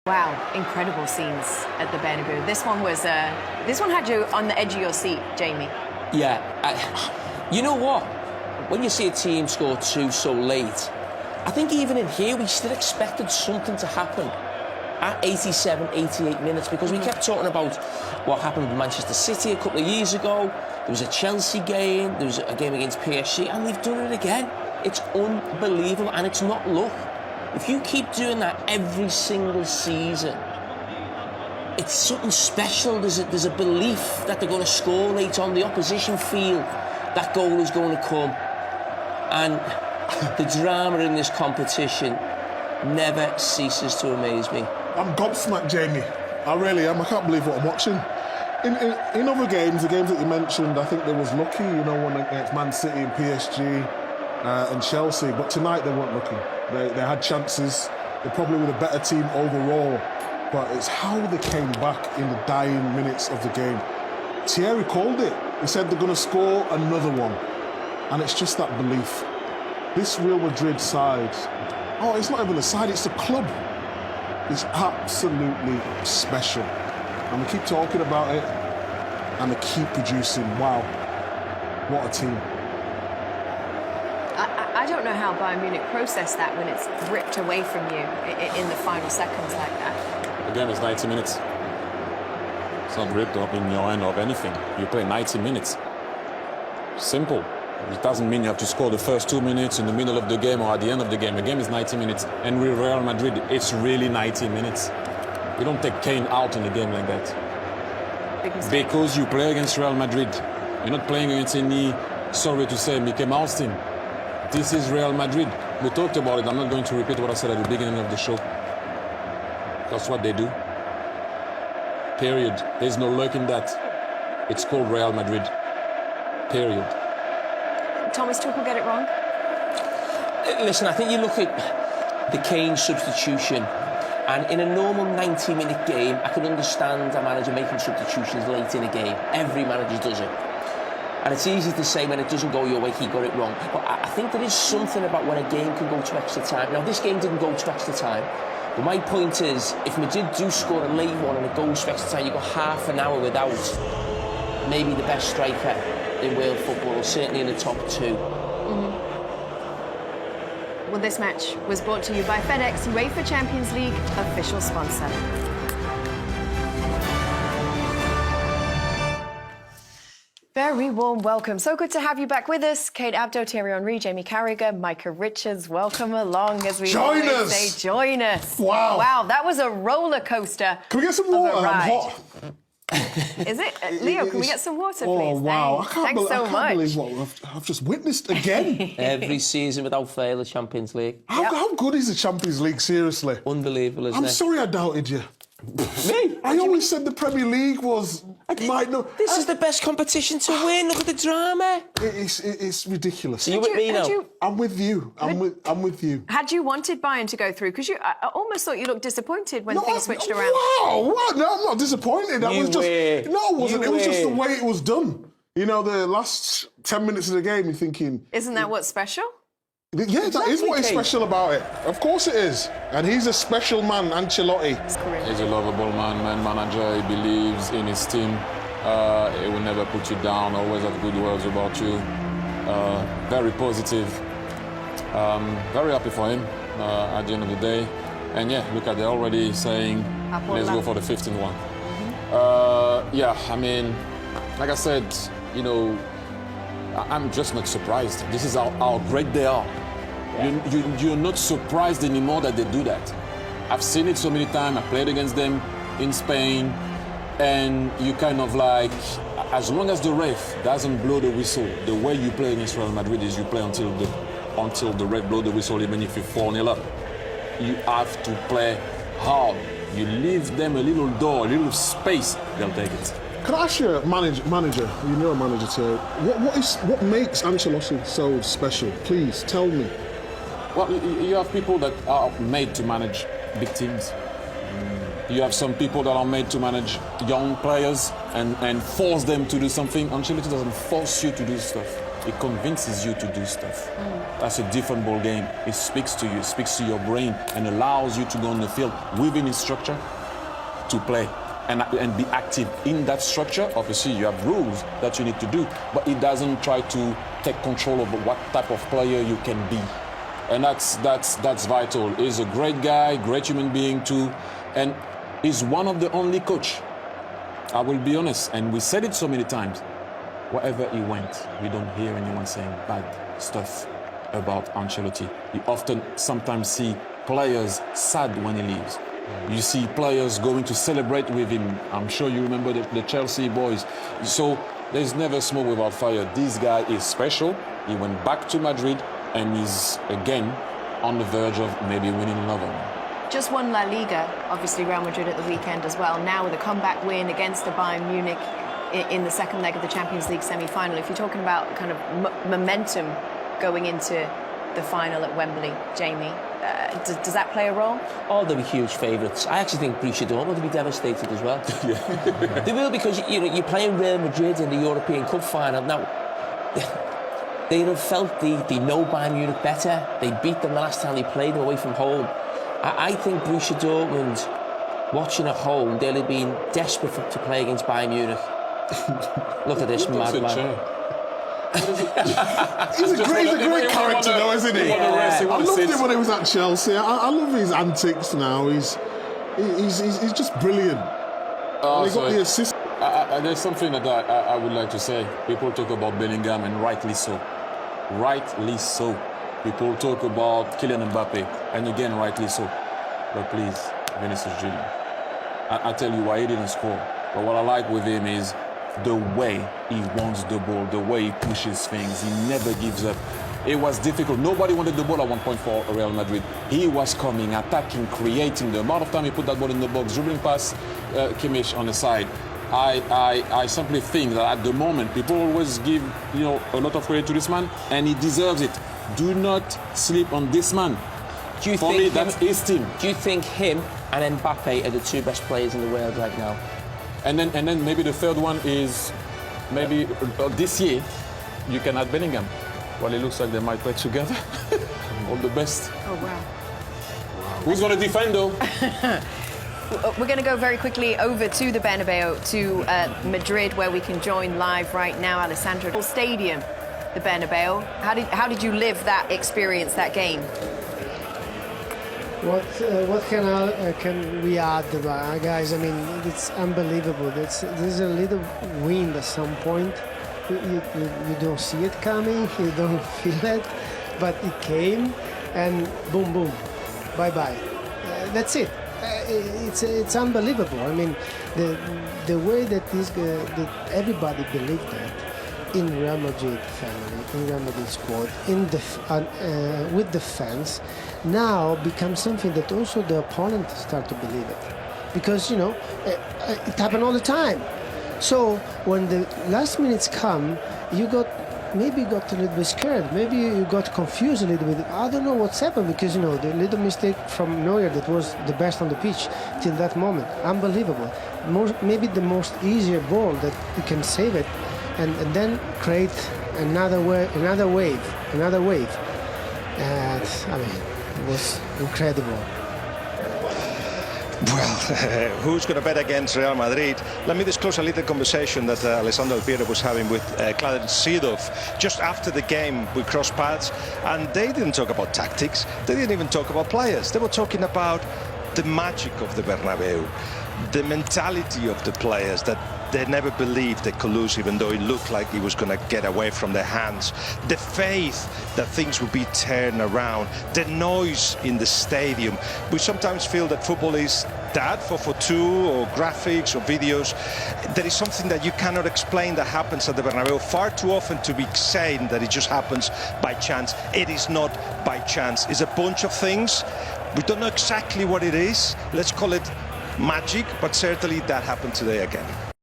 Wow, incredible scenes at the Bernabeu. This one had you on the edge of your seat, Jamie. Yeah, you know what? When you see a team score two so late, I think even in here we still expected something to happen at 87, 88 minutes, because we kept talking about what happened with Manchester City a couple of years ago. There was a Chelsea game, there was a game against PSG, and they've done it again. It's unbelievable, and it's not luck. If you keep doing that every single season, it's something special. There's a belief that they're going to score late on. The opposition feel that goal is going to come. And the drama in this competition never ceases to amaze me. I'm gobsmacked, Jamie. I really am. I can't believe what I'm watching. In other games, the games that you mentioned, I think they was lucky, you know, one against Man City and PSG and Chelsea. But tonight they weren't lucky. They had chances. They probably were the better team overall. But it's how they came back in the dying minutes of the game. Thierry called it. He said they're going to score another one. And it's just that belief. This Real Madrid side, it's not even a side, it's a club. It's absolutely special. And we keep talking about it, and they keep producing. Wow, what a team. I don't know how Bayern Munich processed that when it's ripped away from you in the final seconds like that. Again, it's 90 minutes. It's not ripped up in your hand or anything. You play 90 minutes. Simple. It doesn't mean you have to score the first 2 minutes in the middle of the game or at the end of the game. The game is 90 minutes. And with Real Madrid, it's really 90 minutes. You don't take Kane out in a game like that. Because you play against Real Madrid. You're not playing against any, sorry to say, Mickey Mouse team. This is Real Madrid. We talked about it. I'm not going to repeat what I said at the beginning of the show. That's what they do. Period. There's no luck in that. It's called Real Madrid. Period. Thomas Tuchel get it wrong? Listen, I think you look at the Kane substitution, and in a normal 90-minute game, I can understand a manager making substitutions late in a game. Every manager does it. And it's easy to say when it doesn't go your way, he got it wrong. But I think there is something about when a game can go to extra time. Now, this game didn't go to extra time. But my point is, if Madrid do score a late one and it goes to extra time, you've got half an hour without maybe the best striker in world football, certainly in the top two. Well, this match was brought to you by FedEx, UEFA Champions League official sponsor. Very warm welcome. So good to have you back with us. Kate Abdo, Thierry Henry, Jamie Carragher, Micah Richards. Welcome along as we Join always us. say. Join us. Wow. Wow, that was a roller coaster. Can we get some water? I'm hot. Is it? Leo, can we get some water, please? Oh, wow. Thanks so much. Believe what I've just witnessed again. Every season without fail, the Champions League. How good is the Champions League, seriously? Unbelievable, isn't it? I'm sorry I doubted you. Me? I always said the Premier League was... This is the best competition to win. Look at the drama. It's ridiculous. So you with me now? I'm with you. I'm with you. Had you wanted Bayern to go through? Because I almost thought you looked disappointed when things switched around. Wow, no, I'm not disappointed. No, it wasn't. It was just the way it was done. You know, the last 10 minutes of the game, you're thinking... Isn't that what's special? Yeah, that is what is special about it. Of course it is. And he's a special man, Ancelotti. He's a lovable manager. He believes in his team. He will never put you down, always have good words about you. Very positive. Very happy for him at the end of the day. And yeah, look at, they're already saying, let's go for the 15th one. Yeah, I mean, like I said, you know, I'm just not surprised. This is how great they are. Yeah. You're not surprised anymore that they do that. I've seen it so many times. I played against them in Spain, and you kind of like, as long as the ref doesn't blow the whistle, the way you play against Real Madrid is you play until the ref blow the whistle, even if you're 4-0 up. You have to play hard. You leave them a little door, a little space, they'll take it. Can I ask you, manager, you know a manager too, what makes Ancelotti so special? Please, tell me. Well, you have people that are made to manage big teams. You have some people that are made to manage young players and force them to do something. Ancelotti doesn't force you to do stuff. it convinces you to do stuff. That's a different ball game. It speaks to you, it speaks to your brain, and allows you to go on the field within its structure to play and be active in that structure. Obviously, you have rules that you need to do, but it doesn't try to take control of what type of player you can be. And that's vital. He's a great guy, great human being too, and he's one of the only coach, I will be honest, and we said it so many times, wherever he went, we don't hear anyone saying bad stuff about Ancelotti. You often sometimes see players sad when he leaves. You see players going to celebrate with him. I'm sure you remember the Chelsea boys. So there's never smoke without fire. This guy is special. He went back to Madrid and he's again on the verge of maybe winning another one. Just won La Liga, obviously Real Madrid at the weekend as well. Now with a comeback win against the Bayern Munich in the second leg of the Champions League semi-final. If you're talking about kind of momentum going into the final at Wembley, Jamie, does that play a role? Oh, they'll be huge favourites. I actually think Borussia Dortmund will be devastated as well. They will, because you're playing Real Madrid in the European Cup final. Now, they have felt they know Bayern Munich better. They beat them the last time they played them away from home. I think Borussia Dortmund, watching at home, they'll have been desperate to play against Bayern Munich. Look at this madman. He's a great character though, isn't he? Yeah. I loved him when he was at Chelsea. I love his antics now. He's just brilliant. He got the assist. There's something that I would like to say. People talk about Bellingham, and rightly so. Rightly so. People talk about Kylian Mbappe, and again, rightly so. But please, Vinicius Junior. I tell you why he didn't score. But what I like with him is the way he wants the ball, the way he pushes things. He never gives up. It was difficult. Nobody wanted the ball at one point for Real Madrid. He was coming, attacking, creating. The amount of time he put that ball in the box, dribbling past Kimmich on the side. I simply think that at the moment, people always give a lot of credit to this man, and he deserves it. Do not sleep on this man. For me, that's his team. Do you think him and Mbappe are the two best players in the world right now? And then maybe the third one is maybe this year you can add Bellingham. Well, it looks like they might play together. All the best. Oh, wow. Who's going to defend, though? We're going to go very quickly over to the Bernabeu, to Madrid, where we can join live right now. Alessandro, stadium, the Bernabeu. How did you live that experience, that game? What can we add, guys? I mean, it's unbelievable. There's a little wind at some point. You don't see it coming, you don't feel it, but it came, and boom, boom, bye-bye. That's it. It's unbelievable. I mean, the way that that everybody believed that in Real Madrid family, in Real Madrid squad, with the fans, now becomes something that also the opponent start to believe it, because it happened all the time. So when the last minutes come, maybe got a little bit scared, maybe you got confused a little bit. I don't know what's happened, because the little mistake from Neuer that was the best on the pitch till that moment, unbelievable. Maybe the most easier ball that you can save it, and then create another wave. I mean, it was incredible. Well, who's going to bet against Real Madrid? Let me disclose a little conversation that Alessandro Alpiero was having with Clarence Seedorf just after the game. We crossed paths, and they didn't talk about tactics. They didn't even talk about players. They were talking about the magic of the Bernabeu, the mentality of the players, that they never believed they could lose, even though it looked like it was going to get away from their hands. The faith that things would be turned around. The noise in the stadium. We sometimes feel that football is that for two or graphics or videos. There is something that you cannot explain that happens at the Bernabeu far too often to be saying that it just happens by chance. It is not by chance. It's a bunch of things. We don't know exactly what it is. Let's call it magic, but certainly that happened today again.